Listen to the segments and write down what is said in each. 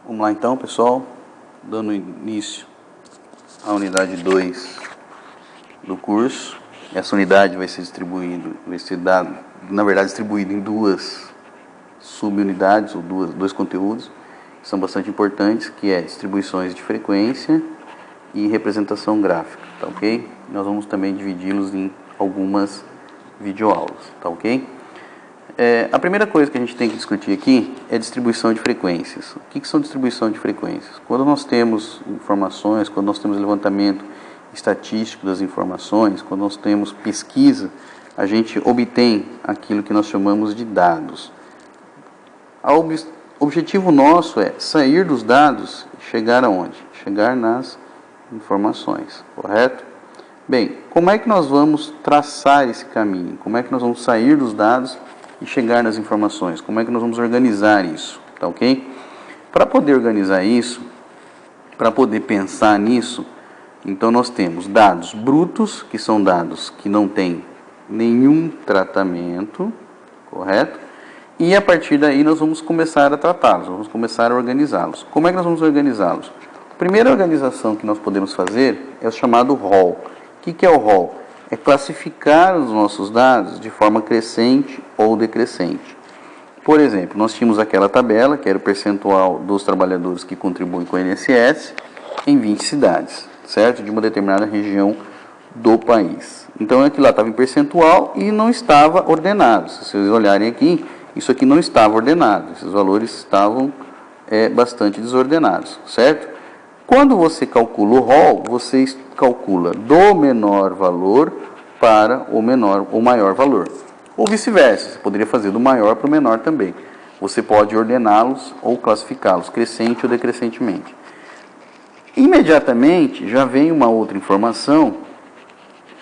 Vamos lá então, pessoal, dando início à unidade 2 do curso. Essa unidade vai ser distribuída em duas subunidades, ou dois conteúdos, que são bastante importantes, que é distribuições de frequência e representação gráfica, tá ok? Nós vamos também dividi-los em algumas videoaulas, tá ok? A primeira coisa que a gente tem que discutir aqui é distribuição de frequências. O que são distribuição de frequências? Quando nós temos informações, quando nós temos levantamento estatístico das informações, quando nós temos pesquisa, a gente obtém aquilo que nós chamamos de dados. O objetivo nosso é sair dos dados e chegar aonde? Chegar nas informações, correto? Bem, como é que nós vamos traçar esse caminho? Como é que nós vamos sair dos dados e chegar nas informações? Como é que nós vamos organizar isso? Tá ok? Para poder organizar isso, para poder pensar nisso, então nós temos dados brutos, que são dados que não têm nenhum tratamento, correto? E a partir daí nós vamos começar a tratá-los, vamos começar a organizá-los. Como é que nós vamos organizá-los? A primeira organização que nós podemos fazer é o chamado rol. O que é o rol? É classificar os nossos dados de forma crescente ou decrescente. Por exemplo, nós tínhamos aquela tabela, que era o percentual dos trabalhadores que contribuem com o INSS, em 20 cidades, certo? De uma determinada região do país. Então, aquilo lá estava em percentual e não estava ordenado. Se vocês olharem aqui, isso aqui não estava ordenado. Esses valores estavam bastante desordenados, certo? Quando você calcula o rol, você calcula do menor valor para o maior valor. Ou vice-versa, você poderia fazer do maior para o menor também. Você pode ordená-los ou classificá-los crescente ou decrescentemente. Imediatamente já vem uma outra informação,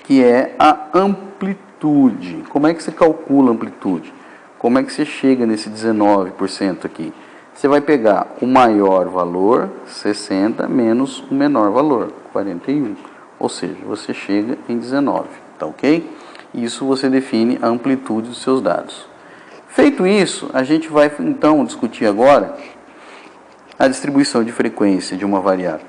que é a amplitude. Como é que você calcula a amplitude? Como é que você chega nesse 19% aqui? Você vai pegar o maior valor, 60, menos o menor valor, 41. Ou seja, você chega em 19, tá ok? Isso você define a amplitude dos seus dados. Feito isso, a gente vai então discutir agora a distribuição de frequência de uma variável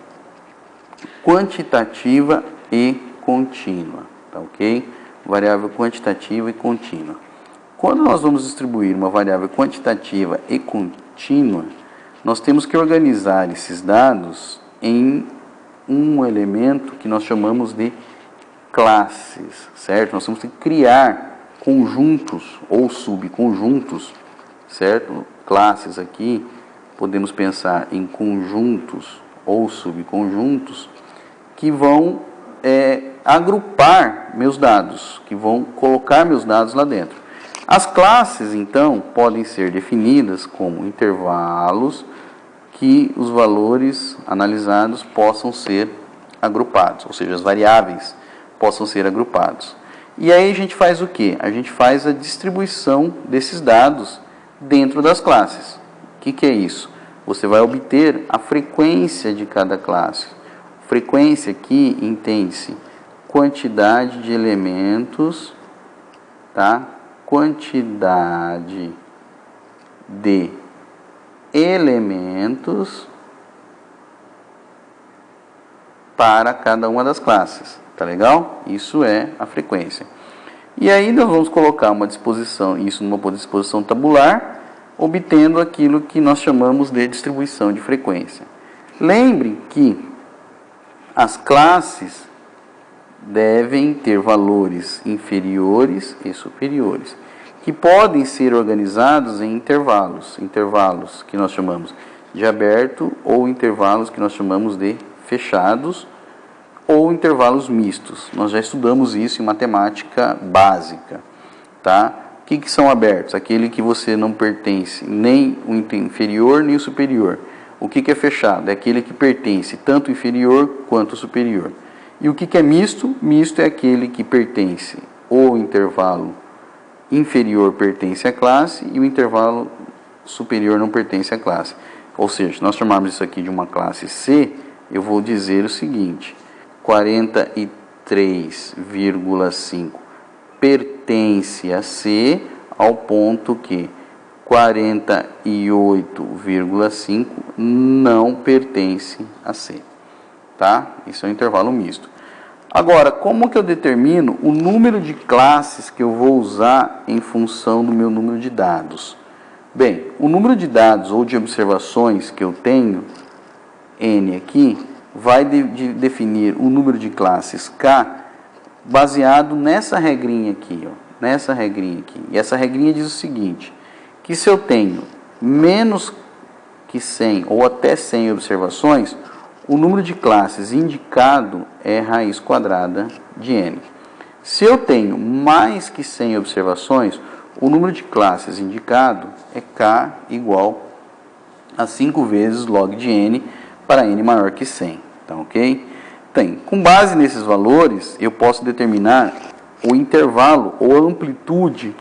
quantitativa e contínua, tá ok? Variável quantitativa e contínua. Quando nós vamos distribuir uma variável quantitativa e contínua, nós temos que organizar esses dados em um elemento que nós chamamos de classes, certo? Nós temos que criar conjuntos ou subconjuntos, certo? Classes aqui, podemos pensar em conjuntos ou subconjuntos que vão agrupar meus dados, que vão colocar meus dados lá dentro. As classes, então, podem ser definidas como intervalos que os valores analisados possam ser agrupados, ou seja, as variáveis possam ser agrupados. E aí a gente faz o quê? A gente faz a distribuição desses dados dentro das classes. O que é isso? Você vai obter a frequência de cada classe. Frequência aqui entende-se quantidade de elementos, tá? Quantidade de elementos para cada uma das classes, tá legal? Isso é a frequência. E aí nós vamos colocar uma disposição, isso numa disposição tabular, obtendo aquilo que nós chamamos de distribuição de frequência. Lembre que as classes devem ter valores inferiores e superiores, que podem ser organizados em intervalos que nós chamamos de aberto, ou intervalos que nós chamamos de fechados, ou intervalos mistos. Nós já estudamos isso em matemática básica, tá? O que são abertos? Aquele que você não pertence nem o inferior nem o superior. O que é fechado? É aquele que pertence tanto o inferior quanto o superior. E o que é misto? Misto é aquele que pertence o intervalo inferior pertence à classe e o intervalo superior não pertence à classe. Ou seja, se nós chamarmos isso aqui de uma classe C, eu vou dizer o seguinte: 43,5 pertence a C ao ponto que 48,5 não pertence a C, tá? Isso é um intervalo misto. Agora, como que eu determino o número de classes que eu vou usar em função do meu número de dados? Bem, o número de dados ou de observações que eu tenho, N aqui, vai definir o número de classes K baseado nessa regrinha aqui, ó, nessa regrinha aqui. E essa regrinha diz o seguinte, que se eu tenho menos que 100 ou até 100 observações, o número de classes indicado é raiz quadrada de N. Se eu tenho mais que 100 observações, o número de classes indicado é K igual a 5 vezes log de N para N maior que 100. Tá ok? Com base nesses valores, eu posso determinar o intervalo ou a amplitude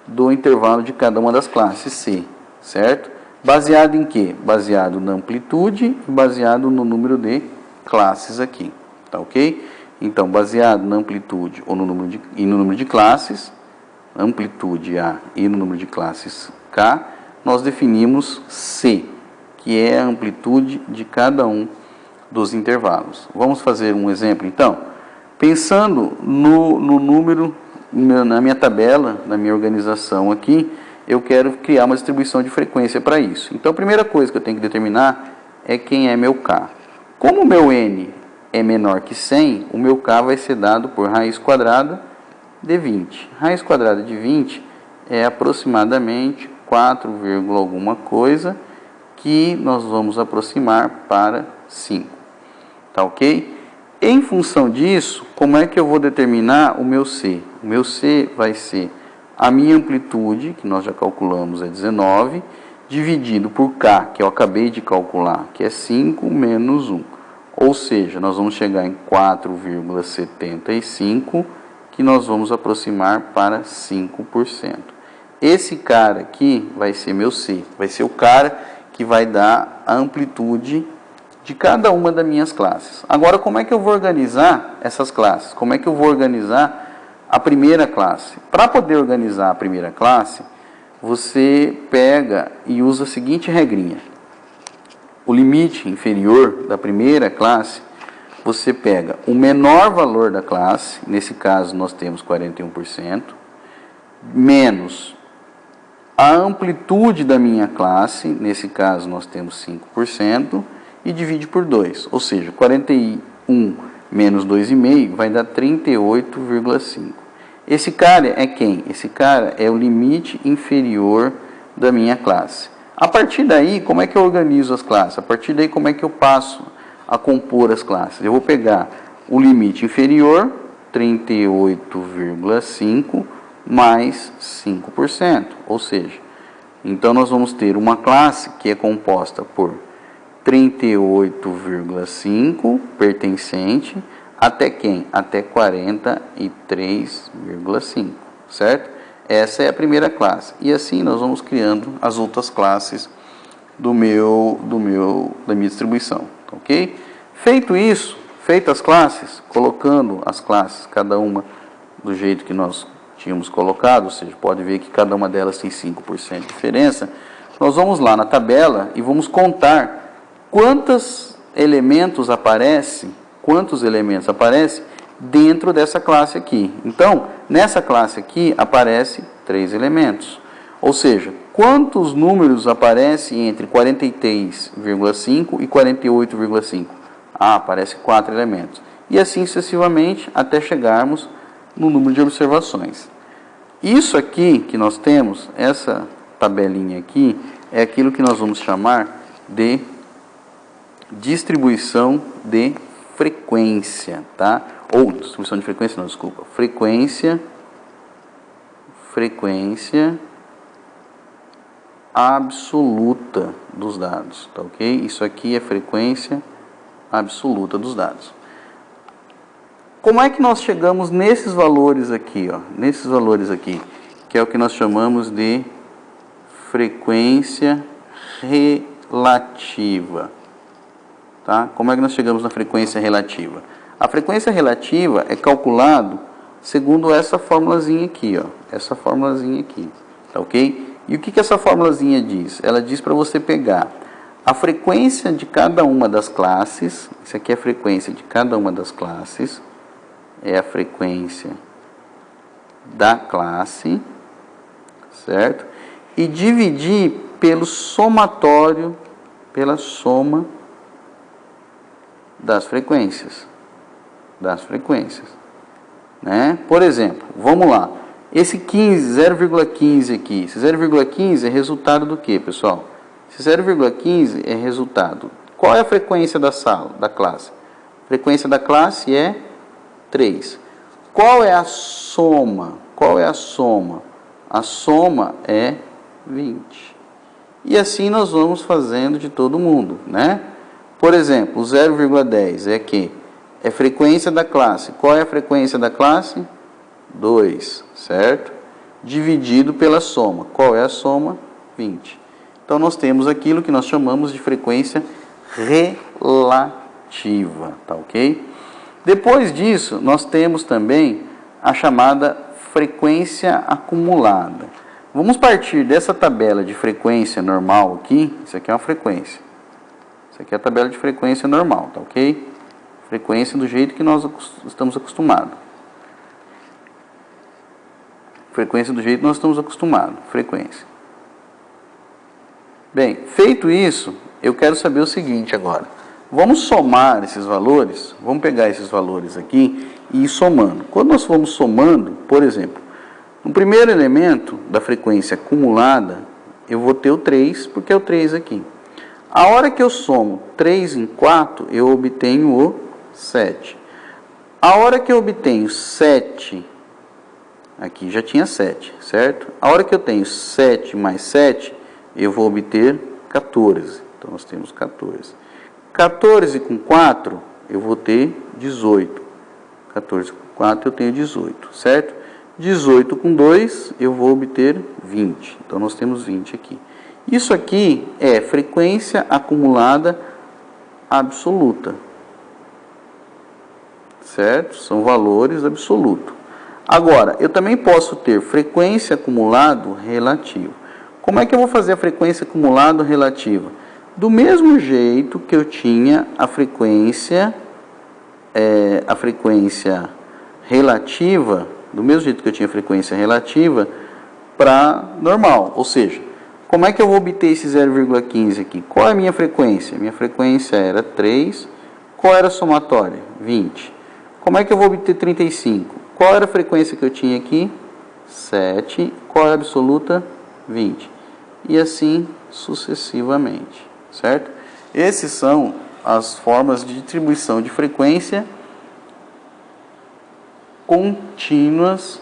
do intervalo de cada uma das classes C, certo? Baseado em quê? Baseado na amplitude e baseado no número de classes aqui, tá ok? Então, baseado na amplitude ou no número de classes, amplitude A e no número de classes K, nós definimos C, que é a amplitude de cada um dos intervalos. Vamos fazer um exemplo, então? Pensando no número, na minha tabela, na minha organização aqui, eu quero criar uma distribuição de frequência para isso. Então, a primeira coisa que eu tenho que determinar é quem é meu K. Como o meu N é menor que 100, o meu K vai ser dado por raiz quadrada de 20. Raiz quadrada de 20 é aproximadamente 4, alguma coisa, que nós vamos aproximar para 5. Tá ok? Em função disso, como é que eu vou determinar o meu C? O meu C vai ser a minha amplitude, que nós já calculamos, é 19, dividido por K, que eu acabei de calcular, que é 5 menos 1. Ou seja, nós vamos chegar em 4,75, que nós vamos aproximar para 5%. Esse cara aqui vai ser meu C, vai ser o cara que vai dar a amplitude de cada uma das minhas classes. Agora, como é que eu vou organizar essas classes? Como é que eu vou organizar a primeira classe? Para poder organizar a primeira classe, você pega e usa a seguinte regrinha. O limite inferior da primeira classe, você pega o menor valor da classe, nesse caso nós temos 41%, menos a amplitude da minha classe, nesse caso nós temos 5%, e divide por 2, ou seja, 41 menos 2,5 vai dar 38,5. Esse cara é quem? Esse cara é o limite inferior da minha classe. A partir daí, como é que eu organizo as classes? A partir daí, como é que eu passo a compor as classes? Eu vou pegar o limite inferior, 38,5, mais 5%, ou seja, então nós vamos ter uma classe que é composta por 38,5 pertencente até quem? Até 43,5, certo? Essa é a primeira classe. E assim nós vamos criando as outras classes da minha distribuição, ok? Feito isso, feitas as classes, colocando as classes, cada uma do jeito que nós tínhamos colocado, ou seja, pode ver que cada uma delas tem 5% de diferença, nós vamos lá na tabela e vamos contar quantos elementos aparecem dentro dessa classe aqui. Então, nessa classe aqui aparece 3 elementos. Ou seja, quantos números aparecem entre 43,5 e 48,5? Aparece 4 elementos. E assim sucessivamente até chegarmos no número de observações. Isso aqui que nós temos, essa tabelinha aqui, é aquilo que nós vamos chamar de distribuição de frequência, tá? Ou distribuição de frequência, não, desculpa. Frequência absoluta dos dados, tá ok? Isso aqui é frequência absoluta dos dados. Como é que nós chegamos nesses valores aqui, ó? Nesses valores aqui, que é o que nós chamamos de frequência relativa. Tá? Como é que nós chegamos na frequência relativa? A frequência relativa é calculado segundo essa formulazinha aqui, ó. Essa formulazinha aqui, tá ok? E o que essa formulazinha diz? Ela diz para você pegar a frequência de cada uma das classes, isso aqui é a frequência de cada uma das classes, é a frequência da classe, certo? E dividir pelo somatório, pela soma das frequências, né? Por exemplo, vamos lá, esse 15, 0,15 aqui, esse 0,15 é resultado do que, pessoal? Esse 0,15 é resultado, qual é a frequência da sala, da classe? A frequência da classe é 3. Qual é a soma? Qual é a soma? A soma é 20. E assim nós vamos fazendo de todo mundo, né? Por exemplo, o 0,10 é que é frequência da classe. Qual é a frequência da classe? 2, certo? Dividido pela soma. Qual é a soma? 20. Então nós temos aquilo que nós chamamos de frequência relativa, tá ok? Depois disso, nós temos também a chamada frequência acumulada. Vamos partir dessa tabela de frequência normal aqui. Isso aqui é uma frequência. Isso aqui é a tabela de frequência normal, tá ok? Frequência do jeito que nós estamos acostumados. Frequência do jeito que nós estamos acostumados. Frequência. Bem, feito isso, eu quero saber o seguinte agora. Vamos somar esses valores. Vamos pegar esses valores aqui e ir somando. Quando nós formos somando, por exemplo, no primeiro elemento da frequência acumulada, eu vou ter o 3, porque é o 3 aqui. A hora que eu somo 3 em 4, eu obtenho o 7. A hora que eu obtenho 7, aqui já tinha 7, certo? A hora que eu tenho 7 mais 7, eu vou obter 14. Então, nós temos 14. 14 com 4, eu vou ter 18. 14 com 4, eu tenho 18, certo? 18 com 2, eu vou obter 20. Então, nós temos 20 aqui. Isso aqui é frequência acumulada absoluta. Certo? São valores absolutos. Agora, eu também posso ter frequência acumulado relativa. Como é que eu vou fazer a frequência acumulado relativa? Do mesmo jeito que eu tinha a frequência relativa, do mesmo jeito que eu tinha a frequência relativa para normal. Ou seja, como é que eu vou obter esse 0,15 aqui? Qual é a minha frequência? Minha frequência era 3. Qual era a somatória? 20. Como é que eu vou obter 35? Qual era a frequência que eu tinha aqui? 7. Qual é a absoluta? 20. E assim sucessivamente, certo? Essas são as formas de distribuição de frequência contínuas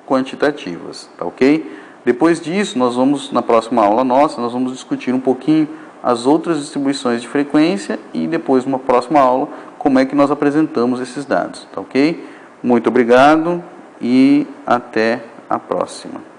quantitativas, tá ok? Depois disso, nós vamos, na próxima aula nossa, nós vamos discutir um pouquinho as outras distribuições de frequência e depois, numa próxima aula, como é que nós apresentamos esses dados, tá ok? Muito obrigado e até a próxima.